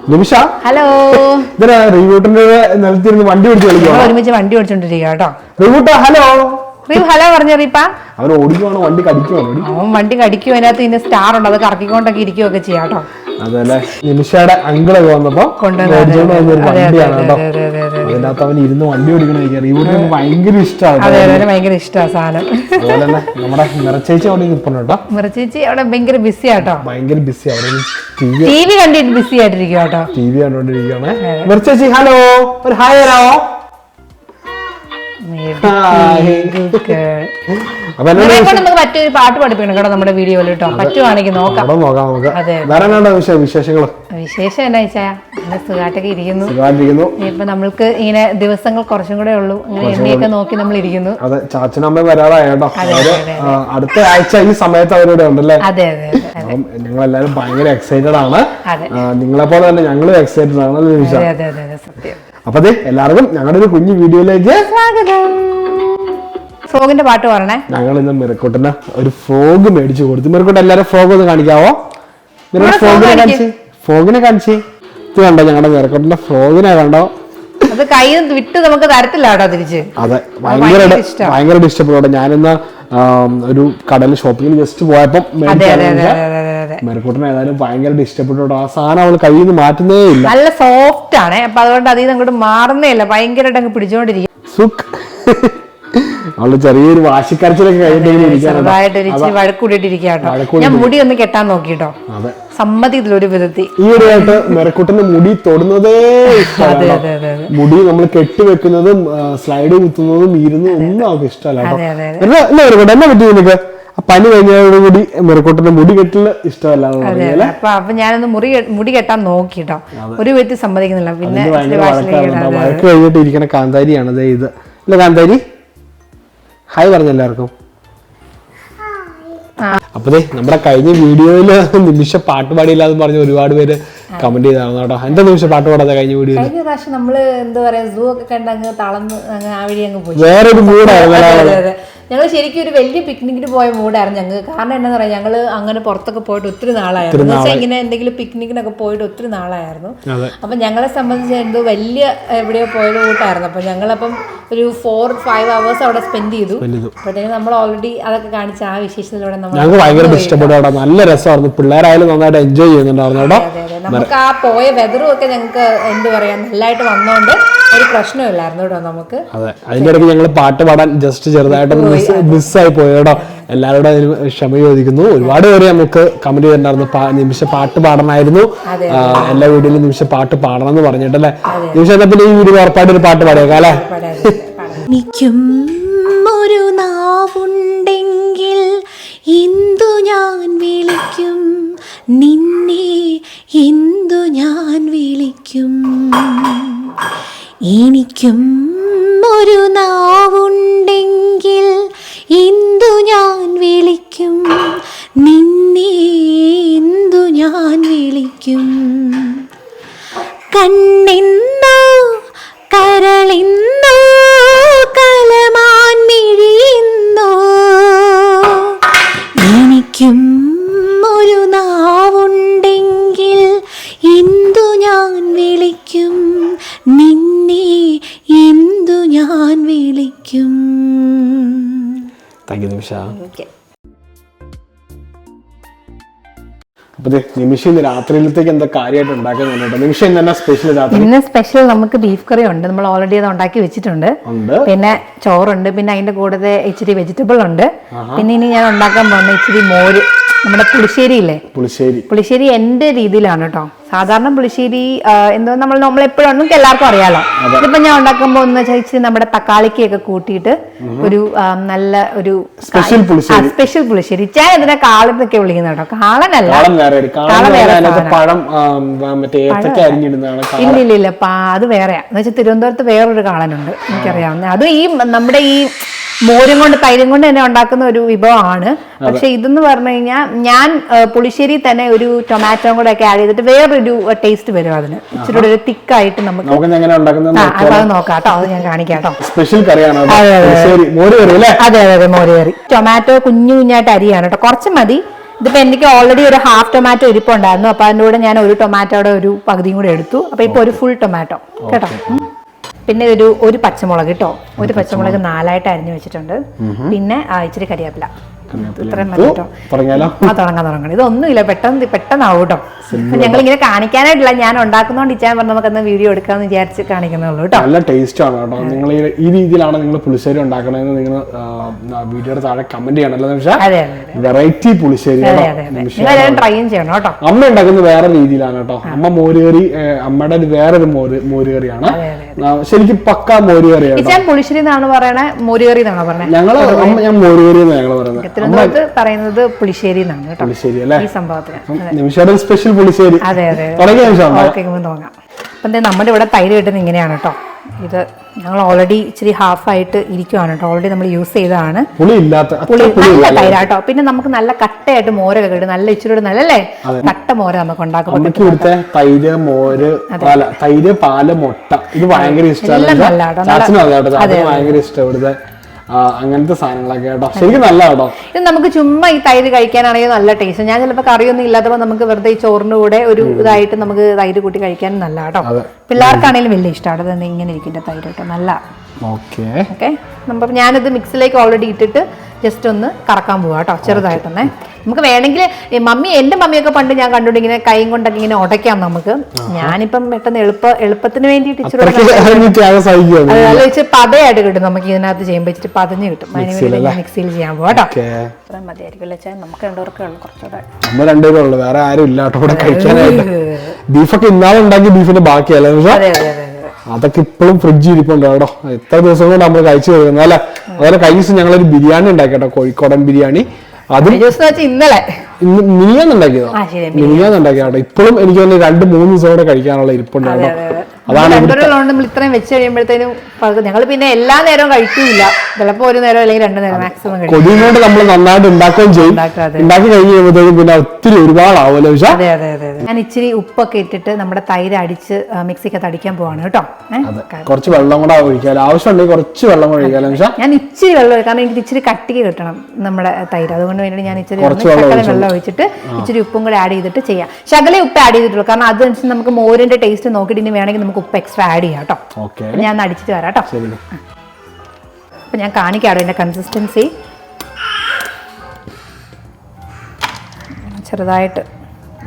നിമിഷ hello. റീവൂട്ടിന്റെ നിലത്തിരുന്ന് വണ്ടി ഓടിച്ച് കളിക്കാം. ഒരുമിച്ച് വണ്ടി ഓടിച്ചോണ്ടിരിക്കുക കേട്ടോ. റീവൂട്ട ഹലോ. ഹലോ പറഞ്ഞു റീപ്പ. അവൻ ഓടിക്കുവാണോ വണ്ടി കടിക്കുവാണോ? അവൻ വണ്ടി കടിക്കും. അതിനകത്ത് ഇന്ന് സ്റ്റാർ ഉണ്ട്, അത് കറക്കിക്കൊണ്ടൊക്കെ ഇരിക്കുകയൊക്കെ ചെയ്യാം കേട്ടോ. അതല്ലേ നിമിഷയുടെ അങ്കിളൊക്കെ വന്നപ്പോ വണ്ടിയാണ് കേട്ടോ. അതിനകത്ത് അവൻ ഇരുന്ന് വണ്ടി ഓടിക്കണ റീവൂട്ടിന് ഭയങ്കര ഇഷ്ടമാണ്. ഭയങ്കര ഇഷ്ടമാണ് സാധനം. അതുപോലെ തന്നെ നമ്മുടെ മിറച്ചേച്ചി അവിടെ നിൽപ്പുണ്ട് കേട്ടോ. മിറച്ചേച്ചി അവിടെ ഭയങ്കര ബിസി ആട്ടോ. ഭയങ്കര ബിസി. അവിടെ ടി വി കണ്ടിട്ട് ബിസി ആയിട്ടിരിക്കും കേട്ടോ. ടി വി കണ്ടോണ്ടിരിക്കുകയാണ്. മിറച്ചേച്ചി ഹലോ, ഒരു ഹായ് തരാമോ? നമുക്ക് പറ്റൊരു പാട്ട് പഠിപ്പിക്കണം കേട്ടോ നമ്മുടെ വീഡിയോയിൽ കേട്ടോ. പറ്റുവാണെങ്കിൽ നോക്കാം. വിശേഷങ്ങൾ വിശേഷം എന്നാ വെച്ചാ സുഖമായിട്ടൊക്കെ ഇരിക്കുന്നു. ഇപ്പൊ നമ്മൾക്ക് ഇങ്ങനെ ദിവസങ്ങൾ കുറച്ചും കൂടെ ഉള്ളൂ. അങ്ങനെ എണ്ണയൊക്കെ നോക്കി നമ്മൾ ഇരിക്കുന്നു. അതെ, ചാച്ചനും അമ്മയും വരാറായി കേട്ടോ. അടുത്ത ആഴ്ച ഈ സമയത്ത് അവരോട് ഉണ്ടല്ലേ. അതെ അതെ. ഞങ്ങൾ എല്ലാവരും ഭയങ്കര എക്സൈറ്റഡ് ആണ്. നിങ്ങളെ പോലെ തന്നെ ഞങ്ങളും എക്സൈറ്റഡ് ആണ്. സത്യം. അപ്പൊ അതെ, എല്ലാവർക്കും ഞങ്ങളുടെ ഒരു കുഞ്ഞു വീഡിയോയിലേക്ക് സ്വാഗതം. ഫ്രോഗിന്റെ പാട്ട് പറഞ്ഞേ. ഞങ്ങൾ ഇന്ന് മിറക്കൂട്ടിന് ഒരു ഫ്രോഗ് മേടിച്ചു കൊടുത്തു. മിറക്കൂട്ട് എല്ലാരും ഫ്രോഗ് ഒന്ന് കാണിക്കാവോ? ഫ്രോഗിനെ കാണിച്ചേ. ഇത് കണ്ടോ, ഞങ്ങളുടെ മിറക്കൂട്ടിന്റെ ഫ്രോഗിനെ കണ്ടോ? അത് കൈ വിട്ട് നമുക്ക് തരത്തില്ല കേട്ടോ തിരിച്ച്. അതെ, ഭയങ്കര ഇഷ്ടപ്പെടും. ഞാനിന്ന് ഒരു കടയിൽ ഷോപ്പിങ്ങിന് ജസ്റ്റ് പോയപ്പോ മെറക്കൂട്ടിനെ ഏതായാലും ഭയങ്കര ഇഷ്ടപ്പെട്ടു. ആ സാധനം അവള് കയ്യിൽ നിന്ന് മാറ്റുന്നേ ഇല്ല. നല്ല സോഫ്റ്റ് ആണ്. അപ്പൊ അതുകൊണ്ട് അതിൽ നിന്ന് അങ്ങോട്ട് മാറുന്നേ ഇല്ല. ഭയങ്കരമായിട്ട് അങ്ങ് പിടിച്ചോണ്ടിരിക്കും. അവള് ചെറിയൊരു വാശിക്കരച്ചിലൊക്കെ കഴിഞ്ഞിട്ട് വഴക്കൂട്ടിട്ടിരിക്കാട്ടോ. ഞാൻ മുടി ഒന്ന് കെട്ടാൻ നോക്കിട്ടോ, സമ്മതിയില്ല ഒരു വിധത്തിൽ. ഈ ഒരു ആയിട്ട് മെറക്കൂട്ടിന്റെ മുടി തൊടുന്നതേ ഇഷ്ടമല്ല. മുടി നമ്മൾ കെട്ടിവെക്കുന്നതും സ്ലൈഡ് കുത്തുന്നതും ഇരുന്ന് ഒന്നും അവർക്ക് ഇഷ്ടമല്ല. എന്നെ പറ്റി നിനക്ക് പനി കഴിഞ്ഞോടുകൂടി മെറക്കൂട്ടിന്റെ മുടി കെട്ടില് ഇഷ്ടമല്ല. അപ്പൊ ഞാനൊന്ന് മുടി കെട്ടാൻ നോക്കിട്ടോ, ഒരു വ്യക്തി സമ്മതിക്കുന്നില്ല. പിന്നെ വഴക്ക് കഴിഞ്ഞിട്ട് ഇരിക്കണ കാന്താരിയാണ് ഇത്. ഇല്ല കാന്താരി, ഹായ് പറഞ്ഞ എല്ലാവർക്കും. അപ്പതേ നമ്മുടെ കഴിഞ്ഞ വീഡിയോയില് നിമിഷ പാട്ട് പാടിയില്ലാന്ന് പറഞ്ഞ് ഒരുപാട് പേര് കമന്റ് ചെയ്താണ് കേട്ടോ. എന്താ നിമിഷ പാട്ട് പാടാതെ കഴിഞ്ഞ വീഡിയോയിൽ? കഴിഞ്ഞ പ്രാവശ്യം നമ്മള് എന്താ പറയാ, സൂ ഒക്കെ കണ്ട് അങ്ങ് തളർന്ന് ആ വഴി അങ്ങ് പോയി. വേറൊരു മൂടായിരുന്നു. ഞങ്ങൾ ശരിക്കും ഒരു വലിയ പിക്നിക്കിന് പോയ മൂടായിരുന്നു ഞങ്ങൾക്ക്. കാരണം എന്താ പറയാ, ഞങ്ങള് അങ്ങനെ പുറത്തൊക്കെ പോയിട്ട് ഒത്തിരി നാളായിരുന്നു. ഇങ്ങനെ എന്തെങ്കിലും പിക്നിക്കിനൊക്കെ പോയിട്ട് ഒത്തിരി നാളായിരുന്നു. അപ്പൊ ഞങ്ങളെ സംബന്ധിച്ച് എന്തോ വലിയ എവിടെയോ പോയത് കൂട്ടായിരുന്നു. അപ്പൊ ഞങ്ങളപ്പം ഒരു 4-5 hours അവിടെ സ്പെൻഡ് ചെയ്തു. അപ്പോഴത്തേക്കും നമ്മൾ ഓൾറെഡി അതൊക്കെ കാണിച്ച ആ വിശേഷത്തിലൂടെ ഞങ്ങൾക്ക് ഭയങ്കര ഇഷ്ടപ്പെട്ടു. നല്ല രസമായിരുന്നു. പിള്ളേരായാലും നന്നായിട്ട് എൻജോയ് ചെയ്യുന്നുണ്ടായിരുന്നു. നമുക്ക് ആ പോയ വെതറും ഒക്കെ ഞങ്ങൾക്ക് എന്താ പറയാ നല്ലതായിട്ട് വന്നോണ്ട് ഒരു പ്രശ്നമില്ലായിരുന്നു കേട്ടോ നമുക്ക്. അതെ, അതിന്റെ ഇടയ്ക്ക് ഞങ്ങൾ പാട്ട് പാടാൻ ജസ്റ്റ് ചെറുതായിട്ടൊന്ന് മിസ്സായി പോയി കേട്ടോ. എല്ലാവരോടും ക്ഷമ ചോദിക്കുന്നു. ഒരുപാട് പേര് നമുക്ക് കമന്റ് ചെയ്തിട്ടുണ്ടായിരുന്നു നിമിഷ പാട്ട് പാടണമായിരുന്നു, എല്ലാ വീഡിയോയിലും നിമിഷ പാട്ട് പാടണം എന്ന് പറഞ്ഞിട്ടല്ലേ. നിമിഷം എന്നാ പിന്നെ ഈ വീഡിയോ ഉറപ്പായിട്ട് ഒരു പാട്ട് പാടിയേക്കാം അല്ലേ? എനിക്കും ഒരു നാവുണ്ടെങ്കിൽ എന്തു ഞാൻ വിളിക്കും, നിന്നെ എന്തു ഞാൻ വിളിക്കും. എനിക്കും ഒരു നാവുണ്ടെങ്കിൽ എന്തു ഞാൻ വിളിക്കും, നിന്നെ എന്തു ഞാൻ വിളിക്കും. കണ്ണെന്നോ കരളെന്നോ കലമാൻ മിഴിയെന്നോ, എനിക്കും ഒരു നാവുണ്ടെങ്കിൽ എന്തു ഞാൻ വിളിക്കും, നിന്നെ എന്തു ഞാൻ വിളിക്കും. താങ്ക് യു നിമിഷ. അപ്പൊ നിമിഷം ഇന്ന് രാത്രിയിലത്തേക്ക് എന്താ കാര്യമായിട്ട് ഉണ്ടാക്കുന്നുണ്ട്? നിമിഷം ഇന്ന് സ്പെഷ്യൽ രാത്രി? ഇന്ന് സ്പെഷ്യൽ നമുക്ക് ബീഫ് കറി ഉണ്ട്. നമ്മൾ ഓൾറെഡി അത് ഉണ്ടാക്കി വെച്ചിട്ടുണ്ട്. പിന്നെ ചോറുണ്ട്, പിന്നെ അതിന്റെ കൂടെ ഇച്ചിരി വെജിറ്റബിൾ ഉണ്ട്. പിന്നെ ഇനി ഞാൻ ഉണ്ടാക്കാൻ പോകുന്ന ഇച്ചിരി മോര്, നമ്മുടെ പുളിശ്ശേരി ഇല്ലേ, പുളിശ്ശേരി എന്റെ രീതിയിലാണ് കേട്ടോ. സാധാരണ പുളിശ്ശേരി എന്തോ നമ്മൾ എപ്പോഴും നമുക്ക് എല്ലാവർക്കും അറിയാലോ. ഇതിപ്പോ ഞാൻ ഉണ്ടാക്കുമ്പോ ഒന്ന് ഇച്ചിരി നമ്മുടെ തക്കാളിക്കൊക്കെ കൂട്ടിയിട്ട് ഒരു നല്ല ഒരു സ്പെഷ്യൽ പുളിശ്ശേരി. ചായ ഇതിനെ കാളെന്നൊക്കെ വിളിക്കുന്ന കേട്ടോ. കാളനല്ല, ഇല്ല അത് വേറെയാ. എന്ന് വെച്ചാൽ തിരുവനന്തപുരത്ത് വേറൊരു കാളനുണ്ട് എനിക്കറിയാവുന്ന. അത് ഈ നമ്മുടെ ഈ മോരും കൊണ്ട് തൈരും കൊണ്ട് തന്നെ ഉണ്ടാക്കുന്ന ഒരു വിഭവമാണ്. പക്ഷെ ഇതെന്ന് പറഞ്ഞു കഴിഞ്ഞാൽ ഞാൻ പുളിശ്ശേരി തന്നെ ഒരു ടൊമാറ്റോ കൂടെ ഒക്കെ ആഡ് ചെയ്തിട്ട് വേറൊരു ടേസ്റ്റ് വരും അതിന്. ഇച്ചിരി ഒരു തിക്കായിട്ട് നമുക്ക് അത് നോക്കാം കേട്ടോ. അത് ഞാൻ കാണിക്കാം കേട്ടോ. അതെ, മോര് കറി. ടൊമാറ്റോ കുഞ്ഞു കുഞ്ഞായിട്ട് അരിയാണ് കേട്ടോ. കുറച്ച് മതി. ഇതിപ്പോ എനിക്ക് ഓൾറെഡി ഒരു ഹാഫ് ടൊമാറ്റോ ഇരിപ്പുണ്ടായിരുന്നു. അപ്പൊ അതിൻ്റെ കൂടെ ഞാൻ ഒരു ടൊമാറ്റോയുടെ ഒരു പകുതിയും കൂടെ എടുത്തു. അപ്പൊ ഇപ്പൊ ഒരു ഫുൾ ടൊമാറ്റോ കേട്ടോ. പിന്നെ ഒരു പച്ചമുളക് കേട്ടോ, ഒരു പച്ചമുളക് 4ആയിട്ട് അരിഞ്ഞു വെച്ചിട്ടുണ്ട്. പിന്നെ ഇച്ചിരി കരിവേപ്പില. ഇത്രയും മതി കേട്ടോ. തുടങ്ങാം. ഇതൊന്നുമില്ല, പെട്ടെന്നാവും കേട്ടോ. ഞങ്ങൾ ഇങ്ങനെ കാണിക്കാനായിട്ടില്ല, ഞാൻ ഉണ്ടാക്കുന്നോണ്ട് ഇച്ചാൻ പറഞ്ഞ നമുക്കൊന്ന് വീഡിയോ എടുക്കാന്ന് വിചാരിച്ച് കാണിക്കുന്നുള്ളൂ കേട്ടോ. നല്ല ടേസ്റ്റ് ആണ് കേട്ടോ. നിങ്ങൾ ഈ രീതിയിലാണ് നിങ്ങൾ പുളിശ്ശേരി ഉണ്ടാക്കണമെന്ന് നിങ്ങൾ വീഡിയോയുടെ താഴെ കമന്റ് ചെയ്യണല്ലോ. വെറൈറ്റി പുളിശ്ശേരി ട്രൈ ചെയ്യണം കേട്ടോ. അമ്മ ഉണ്ടാക്കുന്നത് വേറെ രീതിയിലാണ് കേട്ടോ. അമ്മ മോരുകറി, അമ്മയുടെ വേറൊരു മോരുകറിയാണ്. ശരിക്കും പക്കാ മോരുകറിയാണ്. പുളിശ്ശേരി എന്നാണ് പറയണേ, മോരുകറി എന്നാണോ പറഞ്ഞത്? ഞാൻ മോരുകറി എന്ന് ഞങ്ങൾ പറയുന്നത് പുളിശ്ശേരി എന്നാണ് കേട്ടോ. പുളിശ്ശേരി അല്ലേ ഈ സംഭവത്തിന് നിമിഷയുടെ സ്പെഷ്യൽ പുളിശ്ശേരി. അതെ. തുടങ്ങാം. അപ്പം നമ്മുടെ ഇവിടെ തൈര് കിട്ടുന്നത് ഇങ്ങനെയാണ് കേട്ടോ. ഇത് ഞങ്ങൾ ഓൾറെഡി ഇച്ചിരി ഹാഫ് ആയിട്ട് ഇരിക്കുവാണ് കേട്ടോ. ഓൾറെഡി നമ്മൾ യൂസ് ചെയ്തതാണ്. പുളി നല്ല തൈരാട്ടോ. പിന്നെ നമുക്ക് നല്ല കട്ടയായിട്ട് മോരൊക്കെ കിട്ടും. നല്ല ഇച്ചിരി നല്ലല്ലേ കട്ട മോര നമുക്ക് ഉണ്ടാക്കും. തൈര്, മോര്, തൈര്, പാല്, മുട്ട, ഇത് ഭയങ്കര ഇഷ്ടമാണ്. ഭയങ്കര ഇഷ്ടം ഇവിടുത്തെ അങ്ങനത്തെ സാധനങ്ങളൊക്കെ കേട്ടോ. ശരിക്കും നല്ല കേട്ടോ. ഇത് നമുക്ക് ചുമ്മാ ഈ തൈര് കഴിക്കാനാണെങ്കിൽ നല്ല ടേസ്റ്റ്. ഞാൻ ചിലപ്പോൾ കറിയൊന്നും ഇല്ലാത്തപ്പോൾ നമുക്ക് വെറുതെ ഈ ചോറിന്റെ കൂടെ ഒരു ഇതായിട്ട് നമുക്ക് തൈര് കൂട്ടി കഴിക്കാനും നല്ല കേട്ടോ. പിള്ളേർക്കാണെങ്കിലും വലിയ ഇഷ്ടമാണ്. ഇത് ഇങ്ങനെ ഇരിക്കുന്ന തൈര് കേട്ടോ, നല്ല. ഓക്കെ. ഞാനിത് മിക്സിലേക്ക് ഓൾറെഡി ഇട്ടിട്ട് ജസ്റ്റ് ഒന്ന് കറക്കാൻ പോവാ കേട്ടോ, ചെറുതായിട്ടൊന്നേ. നമുക്ക് വേണമെങ്കിൽ എന്റെ മമ്മിയൊക്കെ പണ്ട് ഞാൻ കണ്ടുകൊണ്ട് ഇങ്ങനെ കൈ കൊണ്ടൊക്കെ ഇങ്ങനെ ഉടയ്ക്കാം നമുക്ക്. ഞാനിപ്പം പെട്ടെന്ന് എളുപ്പത്തിന് വേണ്ടിയിട്ട് ഇച്ചിരി പതയായിട്ട് കിട്ടും നമുക്ക് ഇതിനകത്ത് ചെയ്യുമ്പോൾ. ഇച്ചിരി പതഞ്ഞ് കിട്ടും. അതിന് വേണ്ടി ഞാൻ മിക്സിയിൽ ചെയ്യാൻ പോവാ കേട്ടോ. അത്രയും മതിയായിരിക്കും വെച്ചാൽ നമുക്ക് രണ്ടുപേർക്കേ ഉള്ളൂ, കുറച്ചുകൂടെ. വേറെ ആരും ഇല്ല കഴിക്കാനായിട്ട്. ബീഫൊക്കെ ഇന്നാളെ ഉണ്ടാക്കി ബീഫിന്റെ ബാക്കിയല്ലേ? അതൊക്കെ ഇപ്പോഴും ഫ്രിഡ്ജിൽ ഇരിപ്പുണ്ട് കേട്ടോ. എത്ര ദിവസം കൊണ്ട് നമ്മൾ കഴിച്ചു വരുന്നത് അല്ലെ. അതുപോലെ കഴിഞ്ഞ ദിവസം ഞങ്ങളൊരു ബിരിയാണി ഉണ്ടാക്കി കേട്ടോ, കോഴിക്കോടൻ ബിരിയാണി. അത് മിനിയാന്നുണ്ടാക്കിയ കേട്ടോ. ഇപ്പോഴും എനിക്ക് തോന്നുന്നു 2-3 ദിവസം കൂടെ കഴിക്കാനുള്ള ഇരിപ്പുണ്ട് കേട്ടോ. അതാണ് നമ്മൾ ഇത്രയും വെച്ച് കഴിയുമ്പോഴത്തേനും ഞങ്ങൾ പിന്നെ എല്ലാ നേരവും കഴിക്കൂല. ചിലപ്പോ ഒരു നേരം അല്ലെങ്കിൽ 2 നേരം മാക്സിമം കഴിക്കും. കൊതിയും നമ്മൾ നന്നായിട്ട് ഉണ്ടാക്കുകയും ചെയ്യും. ഉണ്ടാക്കി കഴിഞ്ഞ് കഴിയുമ്പോഴത്തേക്കും പിന്നെ ഒത്തിരി ഒരുപാടാവുമല്ലോ. ഞാൻ ഇച്ചിരി ഉപ്പൊക്കെ ഇട്ടിട്ട് നമ്മുടെ തൈര് അടിച്ച് മിക്സിക്കകത്ത് അടിക്കാൻ പോവാണ് കേട്ടോ. കുറച്ച് വെള്ളം കൂടെ ഒഴിക്കാലോ, ആവശ്യമുണ്ടെങ്കിൽ കുറച്ച് വെള്ളം കൂടെ ഒഴിക്കാലോ. ഞാൻ ഇച്ചിരി വെള്ളം ഒഴിക്കാം, കാരണം എനിക്ക് ഇച്ചിരി കട്ടിക്ക് കിട്ടണം നമ്മുടെ തൈര്. അതുകൊണ്ട് വേണ്ടി ഞാൻ ഇച്ചിരി വെള്ളം ഒഴിച്ചിട്ട് ഇച്ചിരി ഉപ്പും കൂടെ ആഡ് ചെയ്തിട്ട് ചെയ്യാം. ശകലേ ഉപ്പ് ആഡ് ചെയ്തിട്ടുള്ളൂ, കാരണം അതനുസരിച്ച് നമുക്ക് മോരിന്റെ ടേസ്റ്റ് നോക്കിയിട്ട് ഇനി വേണമെങ്കിൽ നമുക്ക് ഉപ്പ് എക്സ്ട്രാ ആഡ് ചെയ്യാം കേട്ടോ. ഞാൻ ഒന്ന് അടിച്ചിട്ട് വരാം കേട്ടോ. അപ്പൊ ഞാൻ കാണിക്കാടോ ഇതിന്റെ കൺസിസ്റ്റൻസി. ചെറുതായിട്ട്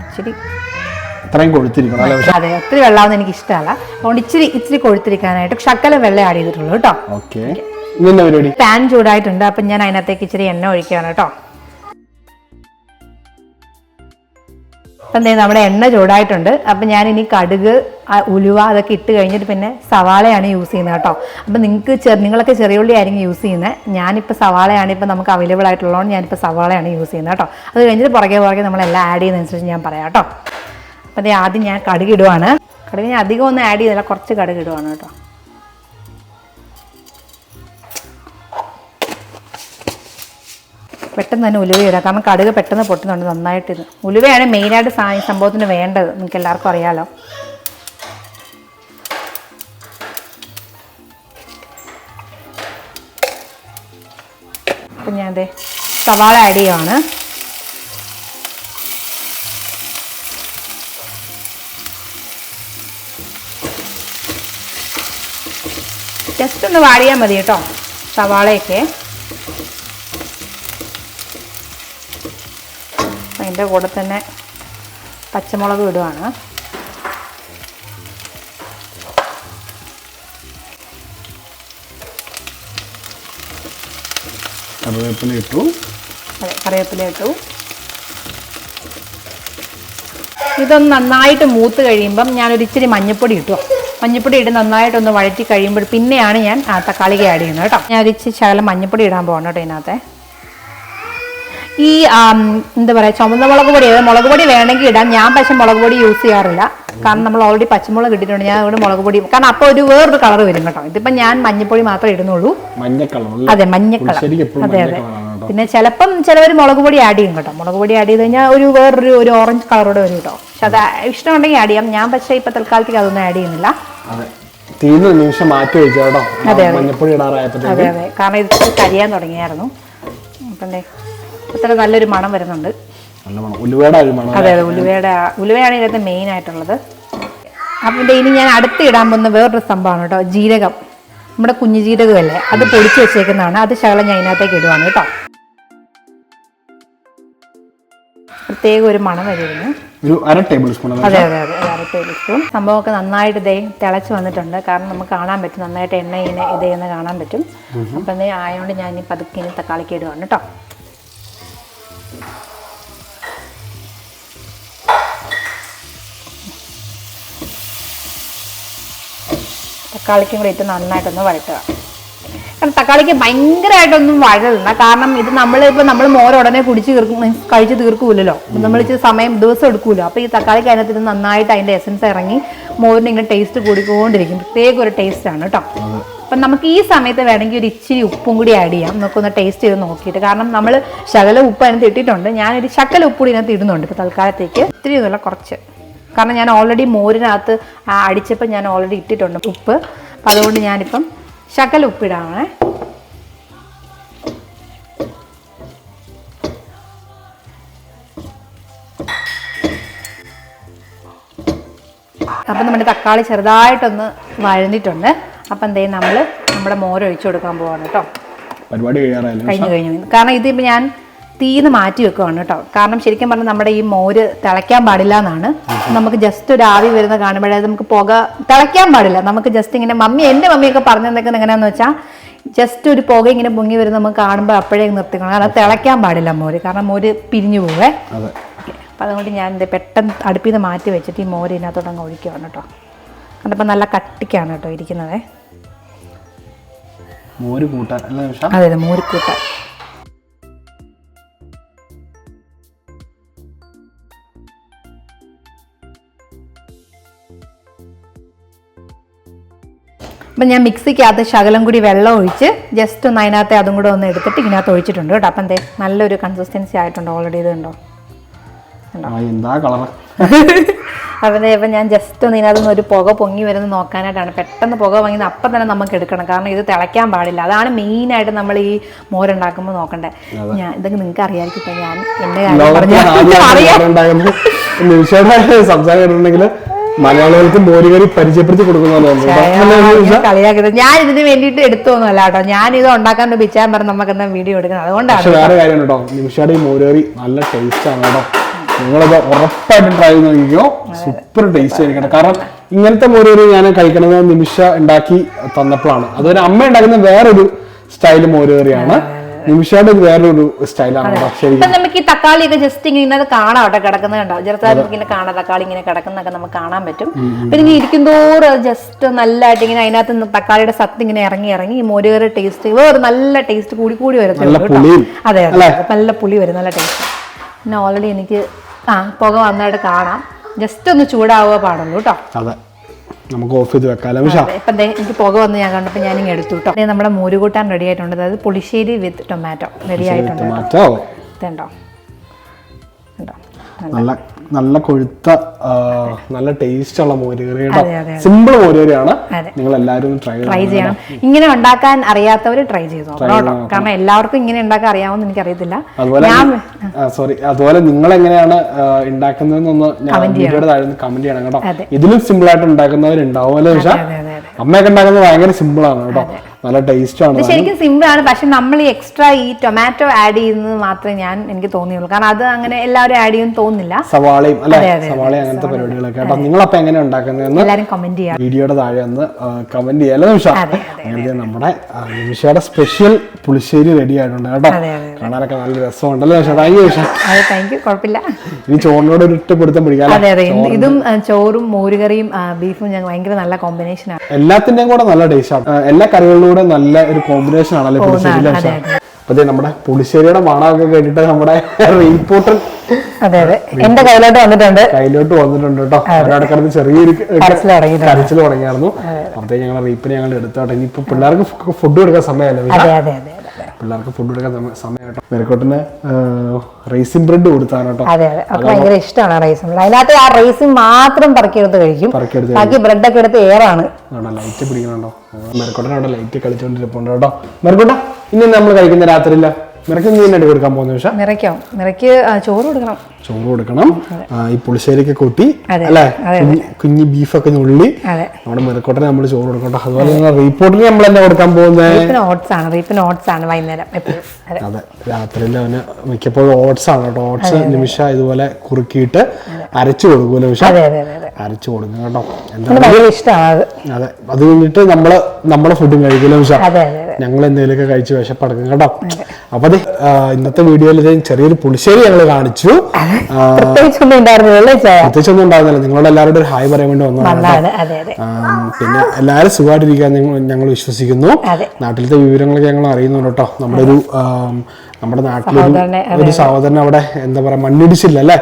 ഇച്ചിരി അതെ, ഒത്തിരി വെള്ളമാവുന്ന എനിക്ക് ഇഷ്ടമല്ല. അതുകൊണ്ട് ഇച്ചിരി കൊഴുത്തിരിക്കാനായിട്ട് ശകലം വെള്ളം ആഡ് ചെയ്തിട്ടുള്ളൂ കേട്ടോ. പാൻ ചൂടായിട്ടുണ്ട്. അപ്പൊ ഞാൻ അതിനകത്തേക്ക് ഇച്ചിരി എണ്ണ ഒഴിക്കുകയാണ് കേട്ടോ. അപ്പം നമ്മുടെ എണ്ണ ചൂടായിട്ടുണ്ട്. അപ്പം ഞാൻ ഇനി കടുക്, ഉലുവ അതൊക്കെ ഇട്ട് കഴിഞ്ഞിട്ട് പിന്നെ സവാളയാണ് യൂസ് ചെയ്യുന്നത് കേട്ടോ. അപ്പം നിങ്ങളൊക്കെ ചെറിയ ഉള്ളി ആയിരിക്കും യൂസ് ചെയ്യുന്നത്. ഞാനിപ്പോൾ സവാളയാണ് ഇപ്പം നമുക്ക് അവൈലബിൾ ആയിട്ടുള്ളതുകൊണ്ട് ഞാനിപ്പോൾ സവാളയാണ് യൂസ് ചെയ്യുന്നത് കേട്ടോ. അത് കഴിഞ്ഞിട്ട് പുറകെ നമ്മളെല്ലാം ആഡ് ചെയ്യുന്നതനുസരിച്ച് ഞാൻ പറയാം കേട്ടോ. അപ്പം ആദ്യം ഞാൻ കടുക് ഇടുവാണ്. കടുക് ഞാൻ അധികം ഒന്നും ആഡ് ചെയ്തില്ല, കുറച്ച് കടുക് ഇടുവാണ് കേട്ടോ. പെട്ടെന്ന് തന്നെ ഉലുവ ഇടാം, കാരണം കടുക് പെട്ടെന്ന് പൊട്ടുന്നുണ്ട് നന്നായിട്ട്. ഇത് ഉലുവയാണ് മെയിനായിട്ട് സംഭവത്തിന് വേണ്ടത്, നിങ്ങൾക്ക് എല്ലാവർക്കും അറിയാലോ. അപ്പം ഞാൻ ദേ സവാള ആഡ് ചെയ്യുവാണ്. ജസ്റ്റ് ഒന്ന് വാടിയാൽ മതി കേട്ടോ സവാളയൊക്കെ. അതിൻ്റെ കൂടെ തന്നെ പച്ചമുളക് ഇടുവാണ്. കറിവേപ്പില ഇട്ടു. ഇതൊന്ന് നന്നായിട്ട് മൂത്ത് കഴിയുമ്പം ഞാനൊരു ഇച്ചിരി മഞ്ഞൾപ്പൊടി ഇട്ടു. മഞ്ഞൾപ്പൊടി ഇട്ട് നന്നായിട്ടൊന്ന് വഴറ്റി കഴിയുമ്പോൾ പിന്നെയാണ് ഞാൻ തക്കാളിക്ക് ആഡ് ചെയ്യുന്നത് കേട്ടോ. ഞാൻ ഒരു ഇച്ചിരി ശകലം മഞ്ഞൾപ്പൊടി ഇടാൻ പോകണം കേട്ടോ ഇതിനകത്തെ. ഈ എന്താ പറയുക, ചുമന്ന മുളക് പൊടി, മുളക് പൊടി വേണമെങ്കിൽ ഇടാം. ഞാൻ പക്ഷെ മുളക് പൊടി യൂസ് ചെയ്യാറില്ല, കാരണം നമ്മൾ ഓൾറെഡി പച്ചമുളക് ഇട്ടിട്ടുണ്ട്. ഞാൻ ഇവിടെ മുളക് പൊടി, കാരണം അപ്പോൾ വേറൊരു കളർ വരും കേട്ടോ. ഇതിപ്പം ഞാൻ മഞ്ഞൾപ്പൊടി മാത്രമേ ഇടുന്നുള്ളൂ. അതെ, മഞ്ഞ കളർ. അതെ. പിന്നെ ചിലവർ മുളക് പൊടി ആഡ് ചെയ്യും കേട്ടോ. മുളക് പൊടി ആഡ് ചെയ്ത് കഴിഞ്ഞാൽ വേറൊരു ഓറഞ്ച് കളറോടെ വരും കേട്ടോ. പക്ഷെ അത് ഇഷ്ടമുണ്ടെങ്കിൽ ആഡ് ചെയ്യാം. ഞാൻ പക്ഷേ ഇപ്പം തൽക്കാലത്തേക്ക് അതൊന്നും ആഡ് ചെയ്യുന്നില്ല. അതെ, കാരണം ഇത് കരിയാൻ തുടങ്ങിയായിരുന്നു. അപ്പം അത്ര നല്ലൊരു മണം വരുന്നുണ്ട്. നല്ല മണം, ഉലുവയുടെ അരിമണം. അതെ അതെ, ഉലുവയാണ് ഇതിനകത്ത് മെയിൻ ആയിട്ടുള്ളത്. അപ്പം ഇനി ഞാൻ അടുത്ത് ഇടാൻ പോകുന്ന വേറൊരു സംഭവമാണ് കേട്ടോ, ജീരകം. നമ്മുടെ കുഞ്ഞു ജീരകമല്ലേ, അത് പൊടിച്ച് വെച്ചേക്കുന്നതാണ്. അത് ശകലം ഞാൻ ഇതിനകത്തേക്ക് ഇടുവാണ് കേട്ടോ. പ്രത്യേക ഒരു മണം വരുന്നു. ഒരു 1/2 ടേബിൾ സ്പൂൺ. അതെ അതെ അതെ, 1/2 ടേബിൾ സ്പൂൺ. സംഭവമൊക്കെ നന്നായിട്ട് തിളച്ച് വന്നിട്ടുണ്ട്. കാരണം നമുക്ക് കാണാൻ പറ്റും, നന്നായിട്ട് എണ്ണ ഇങ്ങനെ ഇതെന്ന് കാണാൻ പറ്റും. അപ്പം ആയതുകൊണ്ട് ഞാൻ ഇനി പതുക്കെ ഇനി തക്കാളിക്ക് ഇടുവാണ് കേട്ടോ. തക്കാളിക്കും കൂടി ഇട്ട് നന്നായിട്ടൊന്ന് വഴറ്റുക. കാരണം തക്കാളിക്ക് ഭയങ്കരമായിട്ടൊന്നും വഴലില്ല. കാരണം ഇത് നമ്മൾ മോര് ഉടനെ കഴിച്ച് തീർക്കൂലല്ലോ. നമ്മൾ ഇച്ചിരി സമയം ദിവസം എടുക്കൂലോ. അപ്പോൾ ഈ തക്കാളിക്ക് അതിനകത്ത് നന്നായിട്ട് അതിൻ്റെ എസൻസ് ഇറങ്ങി മോരിന് ഇങ്ങനെ ടേസ്റ്റ് കൂടിക്കൊണ്ടിരിക്കും. പ്രത്യേക ഒരു ടേസ്റ്റാണ് കേട്ടോ. അപ്പം നമുക്ക് ഈ സമയത്ത് വേണമെങ്കിൽ ഒരു ഇച്ചിരി ഉപ്പും കൂടി ആഡ് ചെയ്യാം. നമുക്കൊന്ന് ടേസ്റ്റ് ചെയ്ത് നോക്കിയിട്ട്. കാരണം നമ്മൾ ശകല ഉപ്പ് അതിനകത്ത് ഇട്ടിട്ടുണ്ട്. ഞാനൊരു ശകല ഉപ്പ് കൂടി ഇതിനകത്ത് ഇടുന്നുണ്ട് ഇപ്പോൾ തൽക്കാലത്തേക്ക്. ഇത്തിരി ഒന്നുമില്ല, കുറച്ച്. കാരണം ഞാൻ ഓൾറെഡി മോരിനകത്ത് അടിച്ചപ്പോൾ ഞാൻ ഓൾറെഡി ഇട്ടിട്ടുണ്ട് ഉപ്പ്. അപ്പം അതുകൊണ്ട് ഞാനിപ്പം ശകല ഉപ്പിടാണേ. അപ്പം നമ്മുടെ തക്കാളി ചെറുതായിട്ടൊന്ന് വഴന്നിട്ടുണ്ട്. അപ്പം എന്തേ നമ്മുടെ മോര് ഒഴിച്ചു കൊടുക്കാൻ പോവാണ് കേട്ടോ. കഴിഞ്ഞു. കാരണം ഇതിപ്പോൾ ഞാൻ തീന്ന് മാറ്റി വെക്കുവാണ് കേട്ടോ. കാരണം ശരിക്കും പറഞ്ഞാൽ നമ്മുടെ ഈ മോര് തിളയ്ക്കാൻ പാടില്ല എന്നാണ്. നമുക്ക് ജസ്റ്റ് ഒരു ആവി വരുന്ന കാണുമ്പോഴേ നമുക്ക് പുക തിളയ്ക്കാൻ പാടില്ല. നമുക്ക് ജസ്റ്റ് ഇങ്ങനെ എൻ്റെ മമ്മിയൊക്കെ പറഞ്ഞു തന്നേക്കുന്നത് എങ്ങനെയാണെന്ന് വെച്ചാൽ ജസ്റ്റ് ഒരു പുക ഇങ്ങനെ പൊങ്ങി വരുന്ന നമുക്ക് കാണുമ്പോൾ അപ്പോഴേ നിർത്തിക്കണം. കാരണം തിളയ്ക്കാൻ പാടില്ല മോര്, കാരണം മോര് പിരിഞ്ഞു പോവേ. അപ്പം അതുകൊണ്ട് ഞാൻ പെട്ടെന്ന് അടുപ്പിൽ നിന്ന് മാറ്റി വെച്ചിട്ട് ഈ മോര് ഇതിനകത്തോട്ട് അങ്ങ് ഒഴിക്കുവാണ് കേട്ടോ. കണ്ടപ്പോൾ നല്ല കട്ടിക്കാണ് കേട്ടോ ഇരിക്കുന്നത്. മോര് കൂട്ടാൻ. അതെ അതെ, മോര് കൂട്ടാൻ. അപ്പം ഞാൻ മിക്സിക്കകത്ത് ശകലം കൂടി വെള്ളം ഒഴിച്ച് ജസ്റ്റ് ഒന്ന് അതിനകത്ത് അതും കൂടെ ഒന്ന് എടുത്തിട്ട് ഇതിനകത്ത് ഒഴിച്ചിട്ടുണ്ട് കേട്ടോ. അപ്പം എന്തേ നല്ലൊരു കൺസിസ്റ്റൻസി ആയിട്ടുണ്ട് ഓൾറെഡി. ഇത് ഉണ്ടോ? അപ്പം ഞാൻ ജസ്റ്റ് ഒന്ന് ഇതിനകത്ത് ഒരു പുക പൊങ്ങി വരുന്നത് നോക്കാനായിട്ടാണ്. പെട്ടെന്ന് പുക പൊങ്ങുന്നത് അപ്പം തന്നെ നമുക്ക് എടുക്കണം. കാരണം ഇത് തിളയ്ക്കാൻ പാടില്ല. അതാണ് മെയിനായിട്ട് നമ്മൾ ഈ മോരുണ്ടാക്കുമ്പോൾ നോക്കണ്ടേ. ഞാൻ ഇതൊക്കെ നിങ്ങൾക്ക് അറിയാമായിരിക്കും. ഇപ്പം ഞാൻ സംസാരിച്ചിട്ടുണ്ടെങ്കിൽ മലയാളികൾക്ക് മോരുകറി പരിചയപ്പെടുത്തി കളിയാക്കുന്നത്. ഞാൻ ഇതിന് വേണ്ടിയിട്ട് എടുത്തൊന്നുമല്ല കേട്ടോ. ഞാൻ ഇത് ഉണ്ടാക്കാൻ പിച്ചാൻ പറഞ്ഞ് നമുക്ക് എന്താ വീഡിയോ എടുക്കുന്നത്. അതുകൊണ്ടാണ്. വേറെ കാര്യം കേട്ടോ, നിമിഷയുടെ ഈ മോരുകറി നല്ല ടേസ്റ്റ് ആണ് കേട്ടോ. നിങ്ങളത് ഉറപ്പായിട്ടും ട്രൈ ചെയ്ത് നോക്കിക്കോ. സൂപ്പർ ടേസ്റ്റ് ആയിരിക്കട്ടെ. കാരണം ഇങ്ങനത്തെ മോരുകറി ഞാൻ കഴിക്കണത് നിമിഷ ഉണ്ടാക്കി തന്നപ്പോഴാണ്. അതൊരു അമ്മ ഉണ്ടാക്കുന്ന വേറൊരു സ്റ്റൈല് മോരുകറിയാണ്. നിമിഷയുടെ വേറൊരു സ്റ്റൈലാണ്. നമുക്ക് ഈ തക്കാളിയൊക്കെ ജസ്റ്റ് ഇങ്ങനെ കാണാം കേട്ടോ, കിടക്കുന്നത് കണ്ടോ. ചെറുതായിട്ട് ഇങ്ങനെ കാണാം തക്കാളി ഇങ്ങനെ കിടക്കുന്നൊക്കെ നമുക്ക് കാണാൻ പറ്റും. പിന്നെ ഇങ്ങനെ ഇരിക്കുന്തോറും ജസ്റ്റ് നല്ലതായിട്ട് ഇങ്ങനെ അതിനകത്ത് തക്കാളിയുടെ സത്ത് ഇങ്ങനെ ഇറങ്ങി ഈ മോരുകറി ടേസ്റ്റ് വേറെ നല്ല ടേസ്റ്റ് കൂടി വരുന്നുണ്ട് കേട്ടോ. അതെ അതെ, നല്ല പുളി വരും, നല്ല ടേസ്റ്റ്. പിന്നെ ഓൾറെഡി എനിക്ക് പുക വന്നായിട്ട് കാണാം. ജസ്റ്റ് ഒന്ന് ചൂടാവുക പാടുള്ളൂ കേട്ടോ. നമുക്ക് ഓഫ് ചെയ്ത് വെക്കാം. ഇപ്പം എനിക്ക് പുക വന്ന് ഞാൻ കണ്ടപ്പോൾ ഞാനിങ്ങനെ എടുത്തു കേട്ടോ. നമ്മുടെ മോരുകൂട്ടാൻ റെഡി ആയിട്ടുണ്ട്. അതായത് പുളിശ്ശേരി വിത്ത് ടൊമാറ്റോ റെഡി ആയിട്ടുണ്ട്. ഇതുണ്ടോ? നല്ല കൊഴുത്ത നല്ല ടേസ്റ്റ് ഉള്ള മോരുകറി. സിമ്പിൾ മോരുകറിയാണ്. നിങ്ങൾ എല്ലാവരും ട്രൈ ചെയ്യണം. ഇങ്ങനെ ഉണ്ടാക്കാൻ അറിയാത്തവര് ട്രൈ ചെയ്തു നോക്കണം. കാരണം എല്ലാവർക്കും ഇങ്ങനെ ഉണ്ടാക്കാൻ അറിയാമെന്ന് എനിക്കറിയത്തില്ല. അതുപോലെ നിങ്ങൾ എങ്ങനെയാണ് ഉണ്ടാക്കുന്നതെന്നൊന്ന് വീഡിയോയുടെ താഴെ കമന്റ് ചെയ്യണം കേട്ടോ. ഇതിലും സിമ്പിൾ ആയിട്ട് ഉണ്ടാക്കുന്നവരുണ്ടാവും അല്ലേ? പക്ഷേ അമ്മയൊക്കെ ഉണ്ടാക്കുന്നത് ഭയങ്കര സിമ്പിൾ ആണ് കേട്ടോ. നല്ല ടേസ്റ്റ് ആണ്. ശരിക്കും സിമ്പിൾ ആണ്. പക്ഷെ നമ്മൾ ഈ എക്സ്ട്രാ ഈ ടൊമാറ്റോ ആഡ് ചെയ്യുന്നത് മാത്രമേ എനിക്ക് തോന്നിയുള്ളൂ. കാരണം അത് അങ്ങനെ എല്ലാവരും ആഡ് ചെയ്യുമെന്ന് തോന്നുന്നില്ല. സവാളയും അങ്ങനത്തെ പരിപാടികളൊക്കെ കേട്ടോ. നിങ്ങളപ്പോ എങ്ങനെ ഉണ്ടാക്കുന്നതെന്ന് എല്ലാവരും കമന്റ് ചെയ്യാം. വീഡിയോയുടെ താഴെ ഒന്ന് കമന്റ് ചെയ്യാലോ നിമിഷ. നമ്മുടെ നിമിഷയുടെ സ്പെഷ്യൽ പുളിശ്ശേരി റെഡി ആയിട്ടുണ്ട് കേട്ടോ. കാണാനൊക്കെ നല്ല രസമുണ്ടല്ലോ നിമിഷ. Thank you. കുഴപ്പമില്ല. ഇനി ചോറിനോട് ഒരു ഇട്ട് പിടുത്തം പിടിക്കാം. അതെ അതെ, ഇതും ചോറും മോരുകറിയും ബീഫും ഞങ്ങൾ ഭയങ്കര നല്ല കോമ്പിനേഷൻ ആണ്. എല്ലാത്തിന്റെയും കൂടെ നല്ല ടേസ്റ്റ് ആണ്. എല്ലാ കറികളിലൂടെ നല്ല ഒരു കോമ്പിനേഷൻ ആണല്ലോ പുളിശ്ശേരി. അപ്പൊ നമ്മുടെ പുളിശ്ശേരിയുടെ മണമൊക്കെ കേട്ടിട്ട് നമ്മുടെ റിപ്പോർട്ടർ എന്റെ കയ്യിലോട്ട് വന്നിട്ടുണ്ട് കേട്ടോ. അവിടെ കിടന്ന് ചെറിയൊരു കരച്ചിൽ തുടങ്ങിയായിരുന്നു. അപ്പഴത്തേക്ക് ഞങ്ങൾ റീപ്പിനെ ഞങ്ങൾ എടുത്തോട്ടെ. ഇനിയിപ്പോ പിള്ളേർക്ക് ഫുഡ് കൊടുക്കാൻ സമയമല്ലേ? പിള്ളേർക്ക് ഫുഡ് കൊടുക്കാൻ സമയം കേട്ടോ. മെരക്കോട്ടിന് റൈസിൻ ബ്രെഡ് കൊടുത്താണ് കേട്ടോ. ഭയങ്കര ഇഷ്ടമാണ് റൈസിൻ ബ്രെഡ്. അതിനകത്ത് ആ റൈസിൻ മാത്രം പറക്കിയെടുത്ത് കഴിക്കും. ബാക്കി ബ്രെഡൊക്കെ എടുത്ത് ഏറാണ്. ലൈറ്റ് പിടിക്കണോ? മെരക്കോട്ടൻ അവിടെ ലൈറ്റ് കളിച്ചോണ്ടിരിപ്പുണ്ട് കേട്ടോ. മെരക്കോട്ട ഇനി നമ്മൾ കഴിക്കുന്ന രാത്രിയില്ല നിനക്ക് നീ തന്നെ കൊടുക്കാൻ പോകുന്ന നിമിഷം നിറയ്ക്ക് ചോറ് കൊടുക്കണം. ചോറ് കൊടുക്കണം, ഈ പുളിശ്ശേരിയൊക്കെ കൂട്ടി അല്ലെ, കുഞ്ഞി ബീഫൊക്കെ നുള്ളി നമ്മുടെ മെറക്കോട്ടനെ നമ്മൾ ചോറ് കൊടുക്കട്ടോ. അതുപോലെ തന്നെ റിപ്പോർട്ടിന് നമ്മൾ തന്നെ കൊടുക്കാൻ പോകുന്നത് ഓട്സ് ആണ് വൈകുന്നേരം എപ്പോഴും. അതെ, രാത്രിയിൽ അവന് മിക്കപ്പോഴും ഓട്സ് ആണ് കേട്ടോ. ഓട്സ് നിമിഷ ഇതുപോലെ കുറുക്കിയിട്ട് അരച്ചു കൊടുക്കും. നിമിഷ അരച്ചു കൊടുക്കും കേട്ടോ. ഭയങ്കര ഇഷ്ടമാണ്. അതെ, അത് കഴിഞ്ഞിട്ട് നമ്മളെ ഫുഡും കഴിക്കില്ല നിമിഷ, ഞങ്ങൾ എന്തെങ്കിലുമൊക്കെ കഴിച്ച് വിശപ്പടക്കും കേട്ടോ. അപ്പൊ അതെ, ഇന്നത്തെ വീഡിയോയിൽ ചെറിയൊരു പുളിശ്ശേരി ഞങ്ങൾ കാണിച്ചു. പ്രത്യേകിച്ചൊന്നും ഉണ്ടായിരുന്നില്ല, നിങ്ങളോട് എല്ലാവരോടും ഒരു ഹായ് പറയാൻ വേണ്ടി വന്നതാണ്. പിന്നെ എല്ലാവരും സുഖമായിട്ടിരിക്കാൻ ഞങ്ങൾ വിശ്വസിക്കുന്നു. നാട്ടിലത്തെ വിവരങ്ങളൊക്കെ ഞങ്ങൾ അറിയുന്നുണ്ട് കേട്ടോ. നമ്മുടെ നാട്ടിലൊരു സഹോദരൻ അവിടെ എന്താ പറയാ മണ്ണിടിച്ചില്ല അല്ലെ,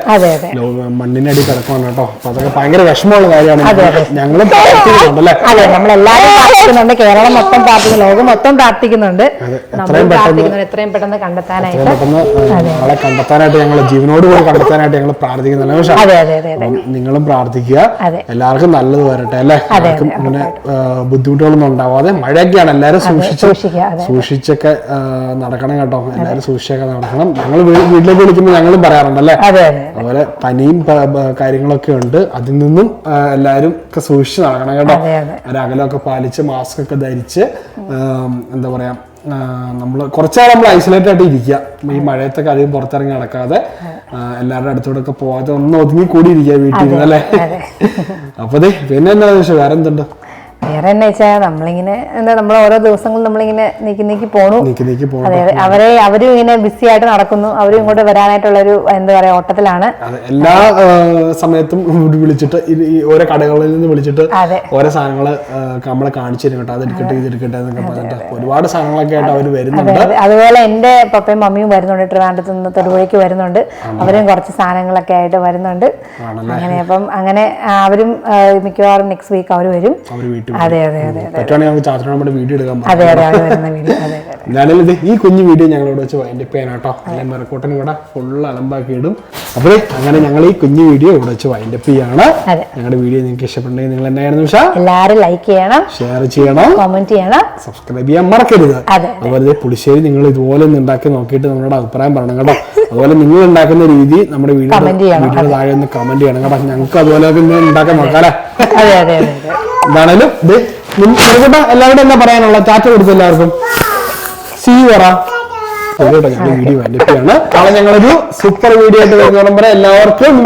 മണ്ണിനടി കിടക്കുവാണ് കേട്ടോ. അപ്പൊ അതൊക്കെ ഭയങ്കര വിഷമമുള്ള കാര്യമാണ്. ഞങ്ങളും പ്രാർത്ഥിക്കുന്നുണ്ടല്ലേ, കേരളം മൊത്തം പ്രാർത്ഥിക്കുന്നു, ലോകം മൊത്തം പ്രാർത്ഥിക്കുന്നുണ്ട്. എത്രയും പെട്ടെന്ന് ഞങ്ങളെ കണ്ടെത്താനായിട്ട്, ഞങ്ങളെ ജീവനോട് കൂടി കണ്ടെത്താനായിട്ട് ഞങ്ങൾ പ്രാർത്ഥിക്കുന്നുണ്ട്. പക്ഷെ നിങ്ങളും പ്രാർത്ഥിക്കുക, എല്ലാവർക്കും നല്ലത് വരട്ടെ അല്ലെ, ആർക്കും ഇങ്ങനെ ബുദ്ധിമുട്ടുകളൊന്നും ഉണ്ടാവാതെ. മഴയൊക്കെയാണ്, എല്ലാവരും സൂക്ഷിച്ചൊക്കെ നടക്കണം കേട്ടോ. എല്ലാവരും സൂക്ഷിച്ചൊക്കെ നടക്കണം. ഞങ്ങൾ വീട്ടിലേക്ക് വിളിക്കുമ്പോൾ ഞങ്ങളും പറയാറുണ്ടല്ലേ, അതുപോലെ പനിയും കാര്യങ്ങളൊക്കെ ഉണ്ട്. അതിൽ നിന്നും എല്ലാവരും ഒക്കെ സൂക്ഷിച്ച് നടക്കണം കേട്ടോ. ഒരകലമൊക്കെ പാലിച്ച് മാസ്ക് ഒക്കെ ധരിച്ച് എന്താ പറയാ, കുറച്ചാൾ നമ്മൾ ഐസൊലേറ്റ് ആയിട്ട് ഇരിക്കുക. ഈ മഴയത്തൊക്കെ അധികം പുറത്തിറങ്ങി നടക്കാതെ, എല്ലാവരുടെ അടുത്തോടെ ഒക്കെ പോവാതെ ഒന്ന് ഒതുങ്ങി കൂടി ഇരിക്കുക വീട്ടിൽ നിന്ന് അല്ലേ. അപ്പൊ അതെ, പിന്നെ എന്താണെന്ന് വെച്ചാൽ വേറെ എന്തുണ്ട്? വേറെ എന്നാ വെച്ചാൽ നമ്മളിങ്ങനെ നമ്മൾ ഓരോ ദിവസങ്ങളും നമ്മളിങ്ങനെ നീക്കി പോണു. അതെ, അവരും ഇങ്ങനെ ബിസി ആയിട്ട് നടക്കുന്നു. അവരും ഇങ്ങോട്ട് വരാനായിട്ടുള്ള ഒരു എന്താ പറയാ ഓട്ടത്തിലാണ്. എല്ലാ സമയത്തും വിളിച്ചിട്ട് ഓരോ കടകളിൽ നിന്ന് വിളിച്ചിട്ട് ഓരോ സാധനങ്ങള് നമ്മളെ കാണിച്ചു തരും കേട്ടോ. അതെടുക്കട്ടെ ഇതെടുക്കട്ടെ എന്നൊക്കെ പറഞ്ഞിട്ട് ഒരുപാട് സാധനങ്ങളൊക്കെ ആയിട്ട് അവർ വരുന്നുണ്ട്. അതുപോലെ എന്റെ പപ്പയും മമ്മിയും വരുന്നുണ്ട്, ട്രിവാൻഡ്രത്ത് നിന്ന് തൊടുപുഴയ്ക്ക് വരുന്നുണ്ട്. അവരും കുറച്ച് സാധനങ്ങളൊക്കെ ആയിട്ട് വരുന്നുണ്ട്. അങ്ങനെ അപ്പം അങ്ങനെ അവരും മിക്കവാറും നെക്സ്റ്റ് വീക്ക് അവർ വരും. എന്തായാലും ഈ കുഞ്ഞു വീഡിയോ ഞങ്ങളോട് വെച്ച് വൈൻഡപ്പ് ചെയ്യാൻ കേട്ടോ. അല്ലെങ്കിൽ മെറക്കോട്ടൻ ഇവിടെ ഫുള്ള് അലമ്പാക്കി ഇടും. അപ്പോഴേ അങ്ങനെ ഞങ്ങൾ ഈ കുഞ്ഞു വീഡിയോ ഇവിടെ വെച്ച് വൈൻഡപ്പ് ചെയ്യാണ്. ഞങ്ങളുടെ വീഡിയോ നിങ്ങൾക്ക് ഇഷ്ടപ്പെട്ടെങ്കിൽ നിങ്ങൾ എന്നായിരുന്നു നിമിഷ എല്ലാവരും ലൈക്ക് ചെയ്യണം, ഷെയർ ചെയ്യണം, കമന്റ് ചെയ്യണം, സബ്സ്ക്രൈബ് ചെയ്യാൻ മറക്കരുത്. അതുപോലെ പുളിശ്ശേരി നിങ്ങൾ ഇതുപോലെ ഒന്ന് ഉണ്ടാക്കി നോക്കിയിട്ട് നിങ്ങളുടെ അഭിപ്രായം പറയണം കേട്ടോ. അതുപോലെ നിങ്ങൾ ഉണ്ടാക്കുന്ന രീതി നമ്മുടെ വീഡിയോയുടെ താഴെ ഒന്ന് കമന്റ് ചെയ്യണം കേട്ടോ. ഞങ്ങൾക്ക് അതുപോലെ ഉണ്ടാക്കാൻ നോക്കാല്ലേ. എന്താണേലും എല്ലാവരോടും എന്താ പറയാനുള്ള ചാറ്റ കൊടുത്തു എല്ലാവർക്കും. സീ പറ വീഡിയോ വൈൻഡപ്പ് ചെയ്യാണ്. നാളെ ഞങ്ങളൊരു സൂപ്പർ വീഡിയോ ആയിട്ട് വരുന്ന എല്ലാവർക്കും